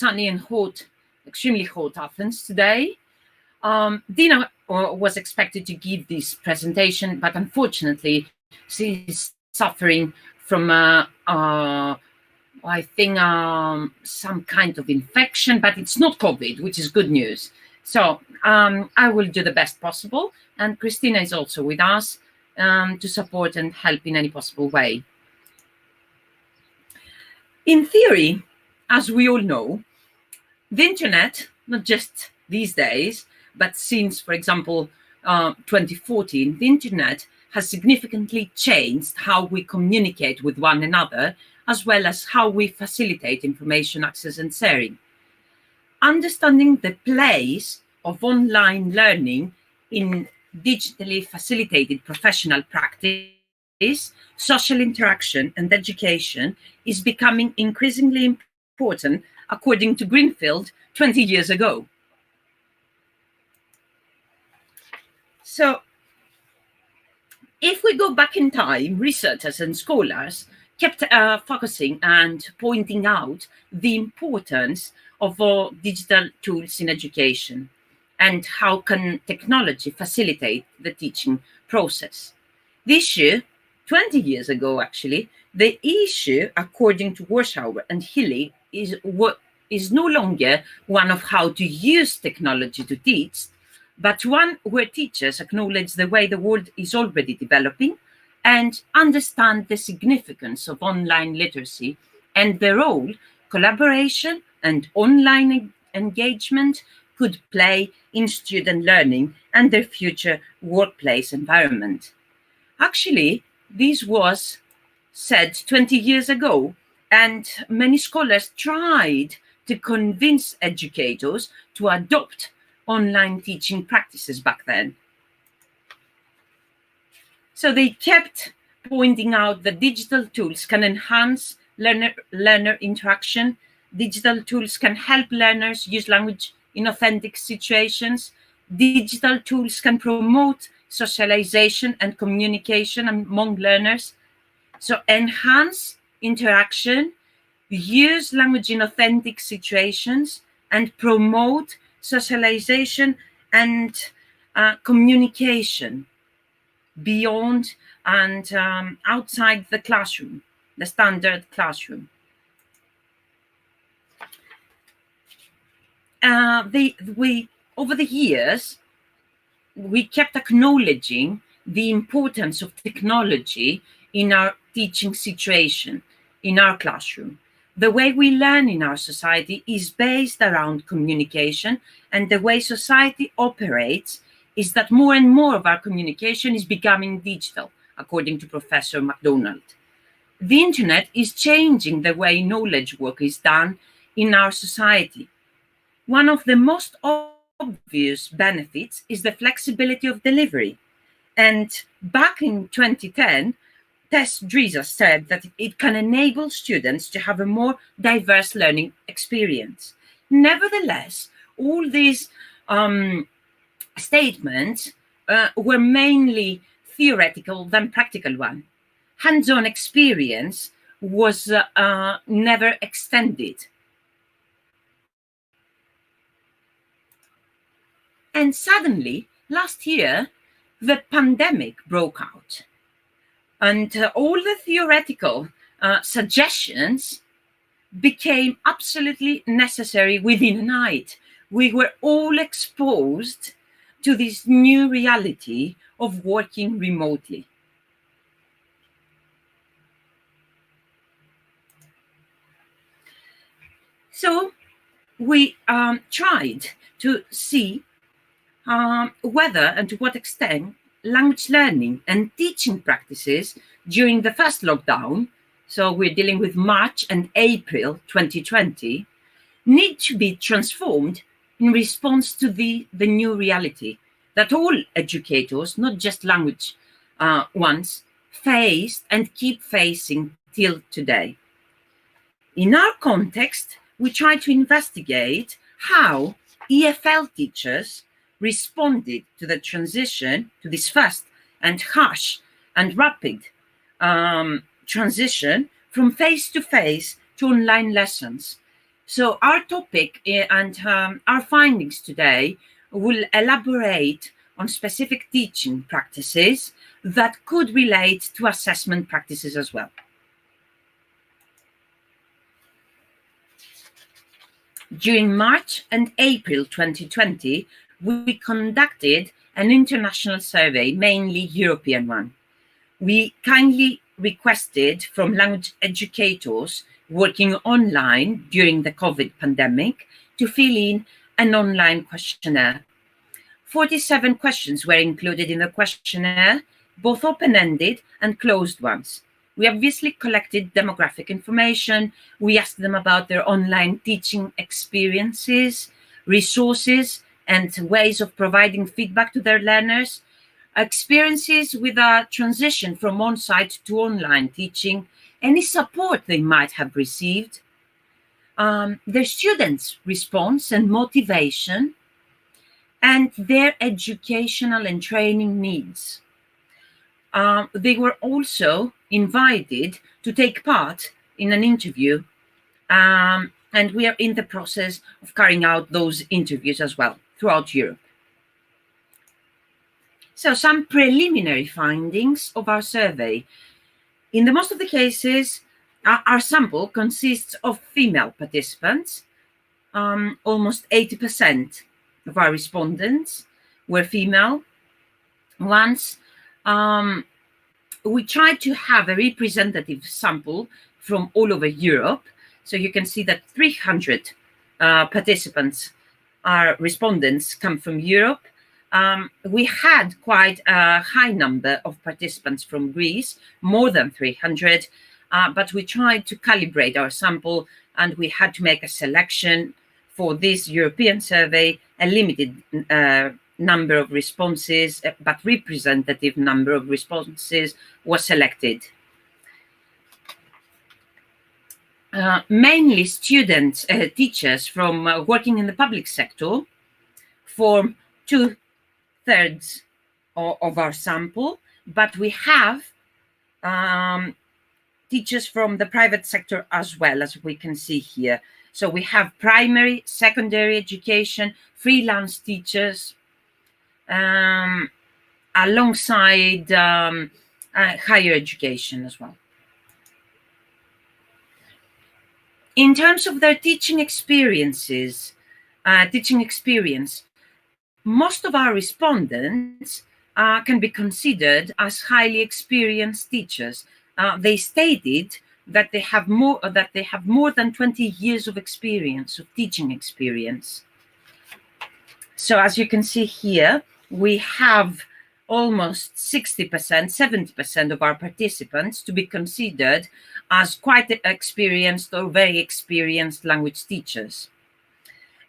sunny and hot, extremely hot Athens today. Dina was expected to give this presentation, but unfortunately, she's suffering from, I think, some kind of infection, but it's not COVID, which is good news. So I will do the best possible. And Christina is also with us to support and help in any possible way. In theory, as we all know, the internet, not just these days, but since, for example, 2014, the internet has significantly changed how we communicate with one another, as well as how we facilitate information access and sharing. Understanding the place of online learning in digitally facilitated professional practice, social interaction, and education is becoming increasingly important, according to Greenfield 20 years ago. So, if we go back in time, researchers and scholars kept focusing and pointing out the importance of digital tools in education and how can technology facilitate the teaching process. The issue, 20 years ago actually, the issue, according to Warshauer and Healy, is no longer one of how to use technology to teach, but one where teachers acknowledge the way the world is already developing and understand the significance of online literacy and the role collaboration and online engagement could play in student learning and their future workplace environment. Actually, this was said 20 years ago, and many scholars tried to convince educators to adopt online teaching practices back then. So they kept pointing out that digital tools can enhance learner interaction. Digital tools can help learners use language in authentic situations. Digital tools can promote socialization and communication among learners. So enhance interaction, use language in authentic situations, and promote socialization and communication beyond and outside the classroom, the standard classroom. Over the years, we kept acknowledging the importance of technology in our teaching situation, in our classroom. The way we learn in our society is based around communication, and the way society operates is that more and more of our communication is becoming digital, according to Professor MacDonald. The internet is changing the way knowledge work is done in our society. One of the most obvious benefits is the flexibility of delivery. And back in 2010, Tess Driza said that it can enable students to have a more diverse learning experience. Nevertheless, all these statements were mainly theoretical than practical one. Hands-on experience was never extended. And suddenly, last year, the pandemic broke out. And all the theoretical suggestions became absolutely necessary within a night. We were all exposed to this new reality of working remotely. So we tried to see whether and to what extent language learning and teaching practices during the first lockdown, so we're dealing with March and April 2020, need to be transformed in response to the new reality that all educators, not just language ones, faced and keep facing till today. In our context, we try to investigate how EFL teachers responded to the transition, to this fast and harsh and rapid transition from face-to-face to online lessons. So our topic and our findings today will elaborate on specific teaching practices that could relate to assessment practices as well. During March and April 2020, we conducted an international survey, mainly European one. We kindly requested from language educators working online during the COVID pandemic to fill in an online questionnaire. 47 questions were included in the questionnaire, both open-ended and closed ones. We obviously collected demographic information. We asked them about their online teaching experiences, resources, and ways of providing feedback to their learners, experiences with a transition from on-site to online teaching, any support they might have received, their students' response and motivation, and their educational and training needs. They were also invited to take part in an interview, and we are in the process of carrying out those interviews as well throughout Europe. So some preliminary findings of our survey. In the most of the cases, our sample consists of female participants. Almost 80% of our respondents were female ones. We tried to have a representative sample from all over Europe. So you can see that 300 participants, our respondents, come from Europe. We had quite a high number of participants from Greece, more than 300, but we tried to calibrate our sample and we had to make a selection for this European survey. A limited number of responses, but representative number of responses was selected. Mainly students, teachers from working in the public sector form 2/3 of our sample, but we have teachers from the private sector as well, as we can see here. So we have primary, secondary education, freelance teachers, alongside higher education as well. In terms of their teaching experience, most of our respondents can be considered as highly experienced teachers. They stated that they have more than 20 years of experience, of teaching experience. So as you can see here, we have almost 60%, 70% of our participants to be considered as quite experienced or very experienced language teachers.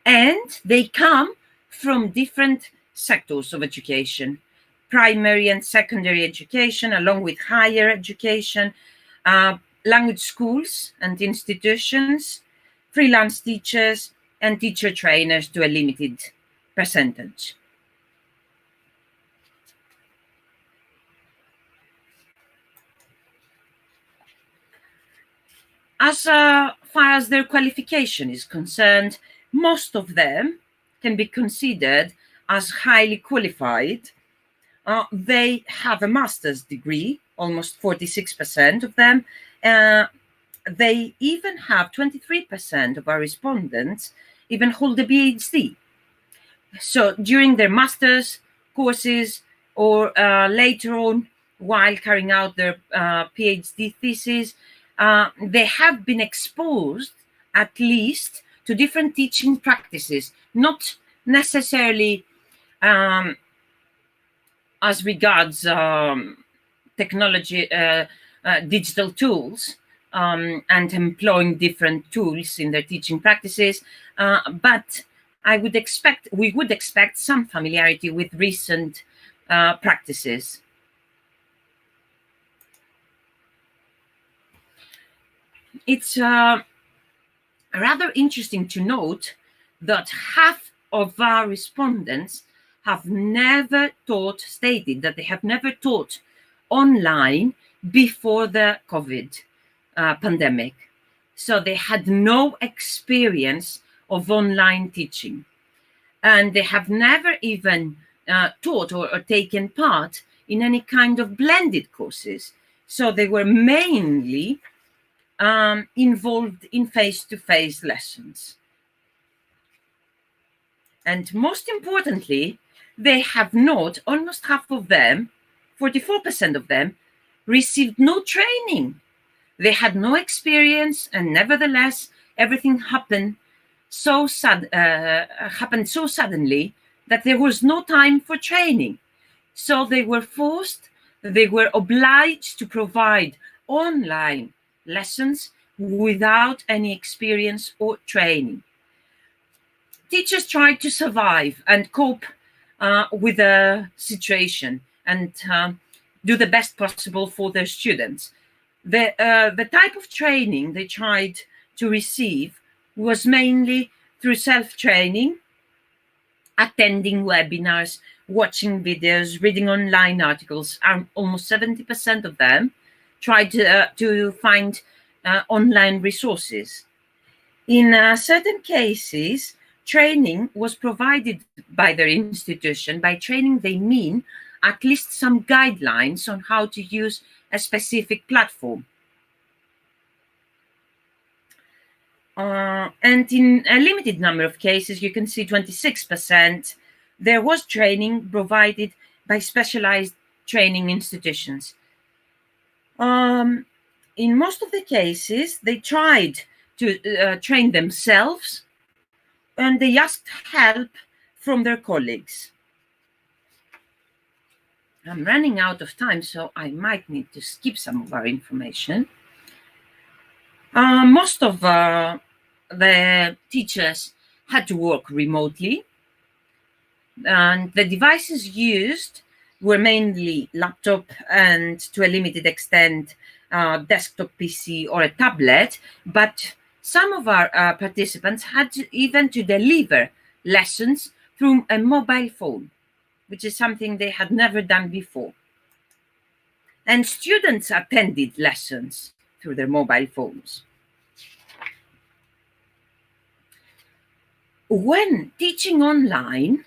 And they come from different sectors of education, primary and secondary education, along with higher education, language schools and institutions, freelance teachers, and teacher trainers to a limited percentage. As far as their qualification is concerned, most of them can be considered as highly qualified. They have a master's degree, almost 46% of them. They even have 23% of our respondents even hold a PhD. So during their master's courses or later on, while carrying out their PhD thesis, they have been exposed at least to different teaching practices, not necessarily as regards technology, digital tools, and employing different tools in their teaching practices, but we would expect some familiarity with recent practices. It's rather interesting to note that half of our respondents have never stated that they have never taught online before the COVID pandemic. So they had no experience of online teaching, and they have never even taught or taken part in any kind of blended courses. So they were mainly involved in face-to-face lessons. And most importantly, they have not, almost half of them, 44% of them, received no training. They had no experience, and nevertheless, everything happened so suddenly that there was no time for training. So they were obliged to provide online lessons without any experience or training. Teachers tried to survive and cope with the situation and do the best possible for their students. The type of training they tried to receive was mainly through self-training, attending webinars, watching videos, reading online articles. Almost 70% of them tried to find online resources. In certain cases, training was provided by their institution. By training, they mean at least some guidelines on how to use a specific platform. And in a limited number of cases, you can see 26%, there was training provided by specialized training institutions. In most of the cases, they tried to train themselves, and they asked help from their colleagues. I'm running out of time, so I might need to skip some of our information. Most of the teachers had to work remotely, and the devices used were mainly laptop and, to a limited extent, desktop PC or a tablet, but some of our participants had even to deliver lessons through a mobile phone, which is something they had never done before. And students attended lessons through their mobile phones. When teaching online,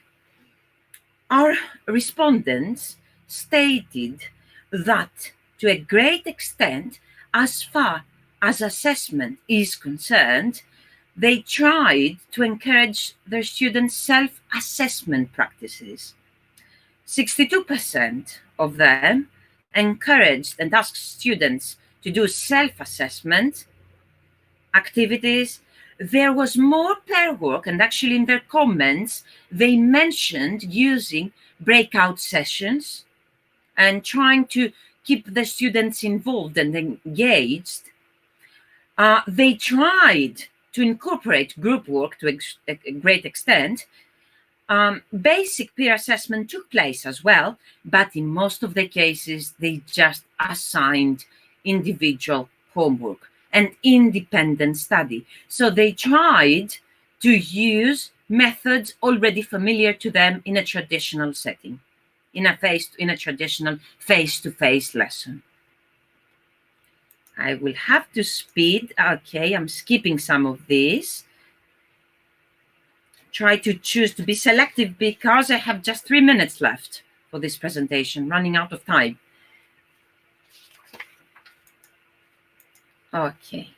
our respondents stated that, to a great extent, as far as assessment is concerned, they tried to encourage their students' self-assessment practices. 62% of them encouraged and asked students to do self-assessment activities. There was more pair work, and actually in their comments, they mentioned using breakout sessions and trying to keep the students involved and engaged. They tried to incorporate group work to a great extent. Basic peer assessment took place as well, but in most of the cases, they just assigned individual homework and independent study. So they tried to use methods already familiar to them in a traditional setting, in a traditional face-to-face lesson. I will have to speed. Okay, I'm skipping some of these. Try to choose to be selective because I have just 3 minutes left for this presentation, running out of time. Okay.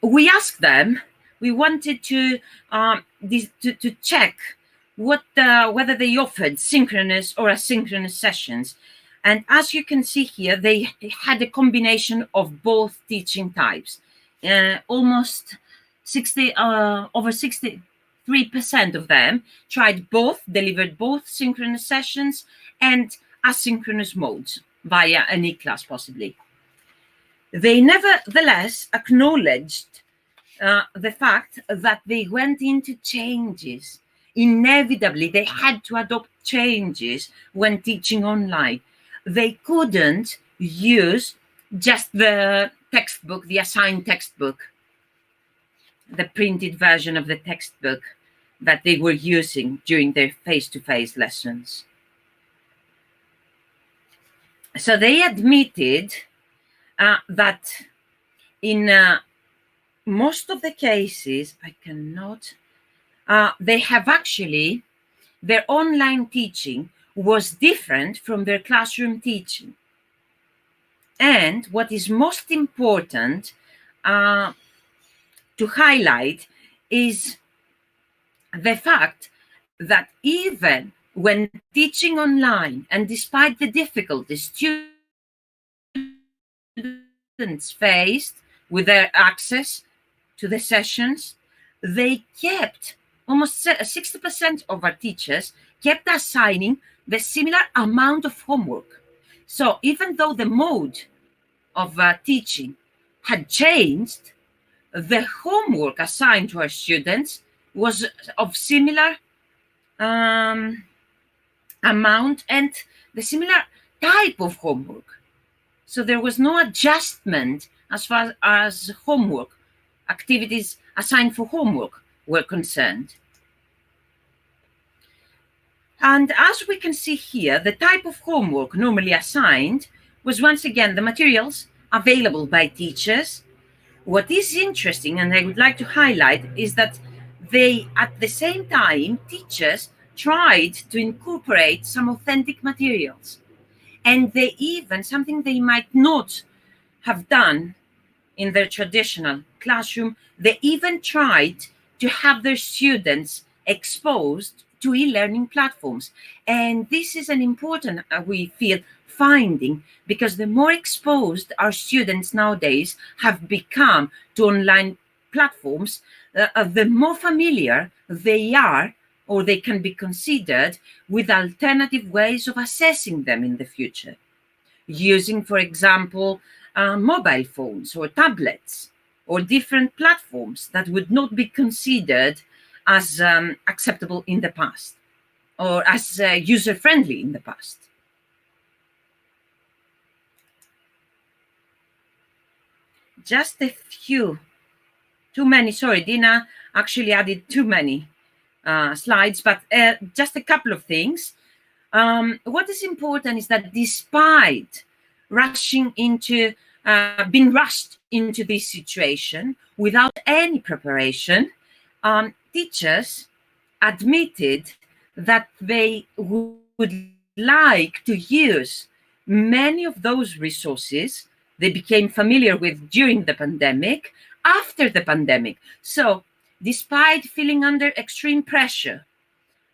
We asked them, we wanted to check whether they offered synchronous or asynchronous sessions. And as you can see here, they had a combination of both teaching types. Almost over 63% of them tried both, delivered both synchronous sessions and asynchronous modes via an e-class possibly. They nevertheless acknowledged the fact that they went into changes. Inevitably, they had to adopt changes when teaching online. They couldn't use just the textbook, the assigned textbook, the printed version of the textbook that they were using during their face-to-face lessons. So they admitted that in most of the cases, I cannot, they have actually, their online teaching was different from their classroom teaching. And what is most important to highlight is the fact that even when teaching online, and despite the difficulties students faced with their access to the sessions, they kept, almost 60% of our teachers kept assigning the similar amount of homework. So even though the mode of teaching had changed, the homework assigned to our students was of similar amount and the similar type of homework. So there was no adjustment as far as homework, activities assigned for homework were concerned. And as we can see here, the type of homework normally assigned was once again the materials available by teachers. What is interesting, and I would like to highlight, is that they, at the same time, teachers tried to incorporate some authentic materials. And they even, something they might not have done in their traditional classroom, they even tried to have their students exposed to e-learning platforms. And this is an important, we feel, finding, because the more exposed our students nowadays have become to online platforms, the more familiar they are, or they can be considered, with alternative ways of assessing them in the future, using, for example, mobile phones or tablets or different platforms that would not be considered as acceptable in the past or as user-friendly in the past. Just a few, too many, sorry, Dina actually added too many slides, but just a couple of things. What is important is that despite being rushed into this situation without any preparation, teachers admitted that they would like to use many of those resources they became familiar with during the pandemic, after the pandemic. So despite feeling under extreme pressure,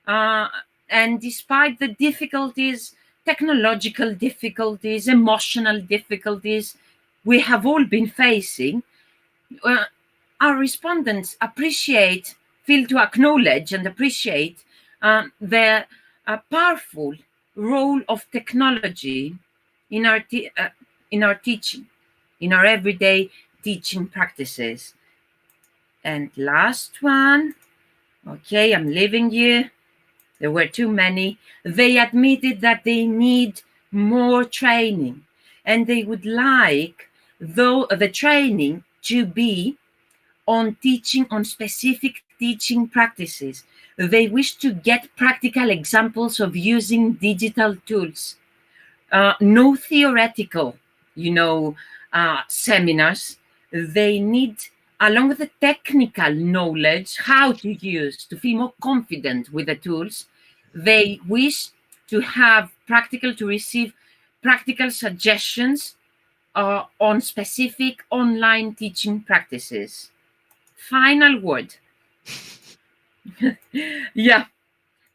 and despite the difficulties, technological difficulties, emotional difficulties we have all been facing, our respondents feel to acknowledge and appreciate the powerful role of technology in our teaching, in our everyday teaching practices. And last one, okay, I'm leaving you. There were too many. They admitted that they need more training, and they would like the training to be on teaching, on specific teaching practices. They wish to get practical examples of using digital tools. No theoretical, seminars. They need, along with the technical knowledge, how to use, to feel more confident with the tools. They wish to receive practical suggestions on specific online teaching practices. Final word. Yeah.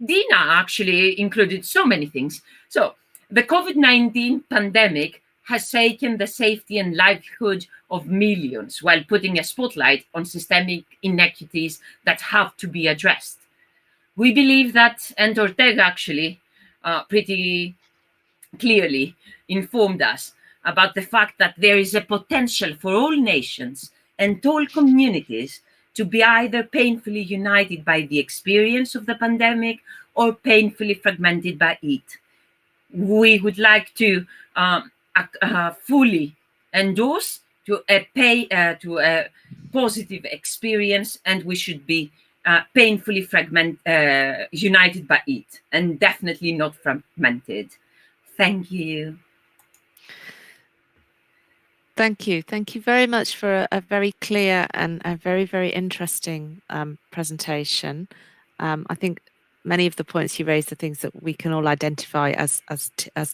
Dina actually included so many things. So the COVID-19 pandemic has taken the safety and livelihood of millions while putting a spotlight on systemic inequities that have to be addressed. We believe that, and Ortega actually pretty clearly informed us about the fact that there is a potential for all nations and all communities to be either painfully united by the experience of the pandemic or painfully fragmented by it. We would like to fully endorse to a positive experience, and we should be painfully united by it, and definitely not fragmented. Thank you. Thank you. Thank you very much for a very clear and a very, very interesting presentation. I think many of the points you raised are things that we can all identify as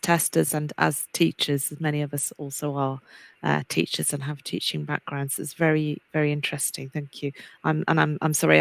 testers and as teachers, as many of us also are teachers and have teaching backgrounds. It's very, very interesting. Thank you. I'm sorry